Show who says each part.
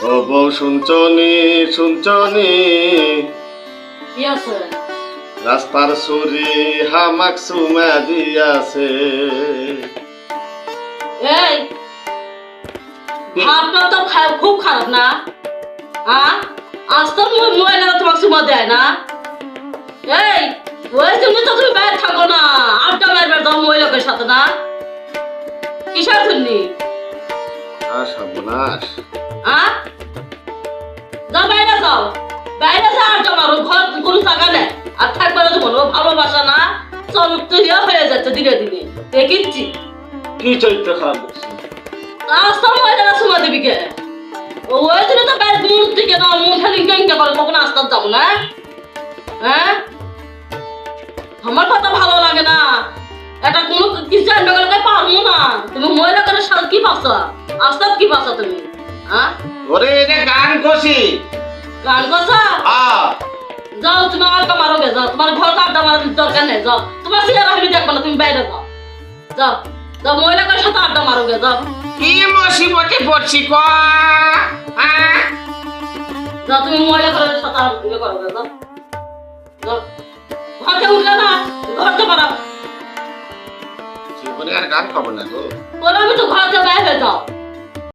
Speaker 1: ও বউ শুনছনি শুনছনি
Speaker 2: কি আছে?
Speaker 1: রাস্তার সুরি হামাক সুমা দিয়াছে।
Speaker 2: এই ভাবটা তো খুব খারাপ না? আজ তো মহিলারা তোমাকে সুমা দেয় না। এই ওই জন্য তো তুমি বাইরে থাকো না, আড্ডা মারবার দাও মহিলাদের সাথে না। কিসের জন্য?
Speaker 1: সর্বনাশ।
Speaker 2: যাও বাইরে যাও, বাইরে যাও, আড্ডা মারো, ঘর কোনো জায়গা নেই। আর থাকবে না তোমার ভালোবাসা না, চরিত্র হয়ে যাচ্ছে ধীরে ধীরে দেখিচ্ছি।
Speaker 1: কি চরিত্র খারাপ করছি?
Speaker 2: রাস্তা মহিলারা সুমা দিবি কে? ওই জন্য তো বাইরে দূর থেকে না মন খালি কেঙ্কা করে কখন আসতে যাবো না। হ্যাঁ আমার কথা ভালো লাগে না, এটা কোনো কিছু আন্ডার পারবো না। তুমি মহিলা করে সাল কি পাচ্ছা, আস্তাব কি পাচ্ছা তুমি?
Speaker 1: ওরে এটা গান কষি।
Speaker 2: গান কথা
Speaker 1: হ্যাঁ
Speaker 2: যাও, তুমি আড্ডা মারো গে, যাও, তোমার ঘর আড্ডা মারার দরকার নেই। যাও, তোমার চেহারা আমি দেখবো না, তুমি বাইরে যাও। যাও যাও, মহিলা করে সাথে আড্ডা মারো গে, যাও।
Speaker 3: কি মুসিবতে পড়ছি ক?
Speaker 2: যাও, তুমি মহিলা করে সাথে আড্ডা করো গে, যাও। যাও, ঘরতে উঠলে না, ঘরতে পারো।
Speaker 1: জীবনে আর গান খাবো না গো।
Speaker 2: বলো আমি তো ঘরতে বাইরে যাও।